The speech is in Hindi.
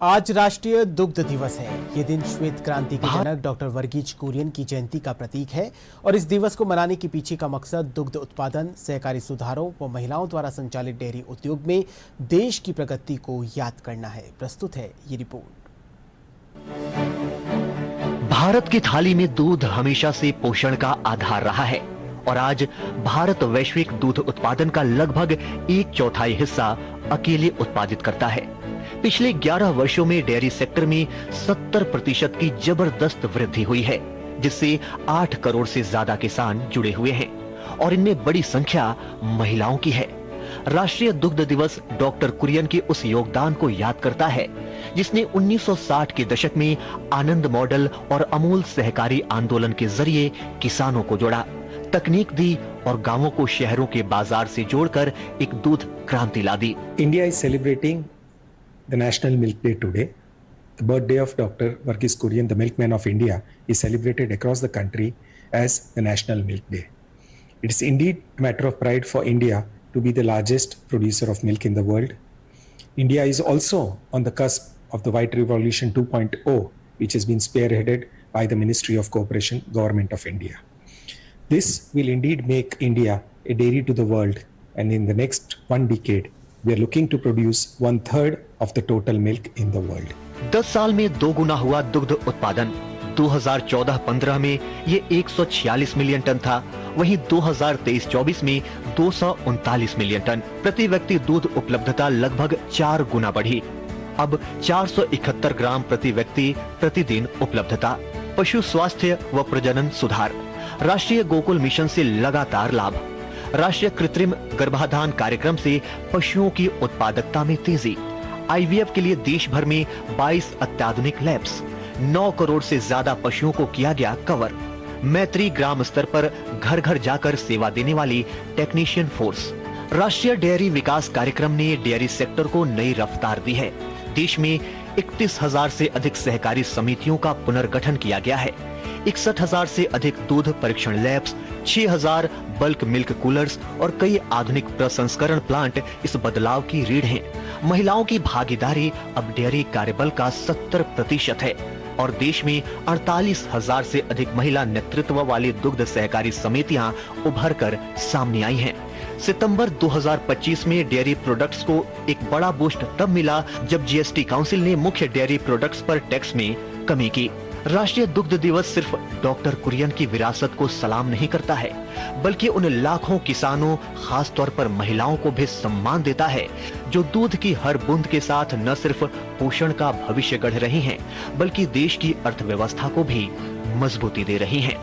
आज राष्ट्रीय दुग्ध दिवस है। ये दिन श्वेत क्रांति के जनक डॉक्टर वर्गीज कुरियन की जयंती का प्रतीक है और इस दिवस को मनाने के पीछे का मकसद दुग्ध उत्पादन, सहकारी सुधारों व महिलाओं द्वारा संचालित डेयरी उद्योग में देश की प्रगति को याद करना है। प्रस्तुत है ये रिपोर्ट। भारत की थाली में दूध हमेशा से पोषण का आधार रहा है और आज भारत वैश्विक दूध उत्पादन का लगभग 1/4 हिस्सा अकेले उत्पादित करता है। पिछले 11 वर्षों में डेयरी सेक्टर में 70% की जबरदस्त वृद्धि हुई है, जिससे 8 करोड़ से ज्यादा किसान जुड़े हुए हैं और इनमें बड़ी संख्या महिलाओं की है। राष्ट्रीय दुग्ध दिवस डॉक्टर कुरियन के उस योगदान को याद करता है जिसने 1960 के दशक में आनंद मॉडल और अमूल सहकारी आंदोलन के जरिए किसानों को जोड़ा, तकनीक दी और गांवों को शहरों के बाजार से जोड़कर एक दूध क्रांति ला दी। India is celebrating the National Milk Day today. The birthday of Dr. Varghese Kurian, the milkman of India, is celebrated across the country as the National Milk Day. It is indeed a matter of pride for India to be the largest producer of milk in the world. India is also on the cusp of the White Revolution 2.0, which has been spearheaded by the Ministry of Cooperation, Government of India. This will indeed make India a dairy to the world, and in the next 1 decade, we are looking to produce 1/3 of the total milk in the world. 10 साल में 2 गुना हुआ दुग्ध उत्पादन। 2014-15 में ये 146 मिलियन टन था, वहीं 2023-24 में 239 मिलियन टन। प्रति व्यक्ति दूध उपलब्धता लगभग 4 गुना बढ़ी। अब 471 ग्राम प्रति व्यक्ति प्रतिदिन उपलब्धता। पशु स्वास्थ्य व प्रजनन सुधार, राष्ट्रीय गोकुल मिशन से लगातार लाभ। राष्ट्रीय कृत्रिम गर्भाधान कार्यक्रम से पशुओं की उत्पादकता में तेजी। आईवीएफ के लिए देश भर में 22 अत्याधुनिक लैब्स। 9 करोड़ से ज्यादा पशुओं को किया गया कवर। मैत्री ग्राम स्तर पर घर घर जाकर सेवा देने वाली टेक्नीशियन फोर्स। राष्ट्रीय डेयरी विकास कार्यक्रम ने डेयरी सेक्टर को नई रफ्तार दी है। देश में 31,000 से अधिक सहकारी समितियों का पुनर्गठन किया गया है। 61,000 से अधिक दूध परीक्षण लैब्स, 6,000 बल्क मिल्क कूलर्स और कई आधुनिक प्रसंस्करण प्लांट इस बदलाव की रीढ़ हैं। महिलाओं की भागीदारी अब डेयरी कार्यबल का 70% है और देश में 48,000 से अधिक महिला नेतृत्व वाली दुग्ध सहकारी समितियां उभर कर सामने आई हैं। सितंबर 2025 में डेयरी प्रोडक्ट्स को एक बड़ा बूस्ट तब मिला जब जीएसटी काउंसिल ने मुख्य डेयरी प्रोडक्ट्स पर टैक्स में कमी की। राष्ट्रीय दुग्ध दिवस सिर्फ डॉक्टर कुरियन की विरासत को सलाम नहीं करता है, बल्कि उन लाखों किसानों, खास तौर पर महिलाओं को भी सम्मान देता है जो दूध की हर बूंद के साथ न सिर्फ पोषण का भविष्य गढ़ रही हैं, बल्कि देश की अर्थव्यवस्था को भी मजबूती दे रही हैं।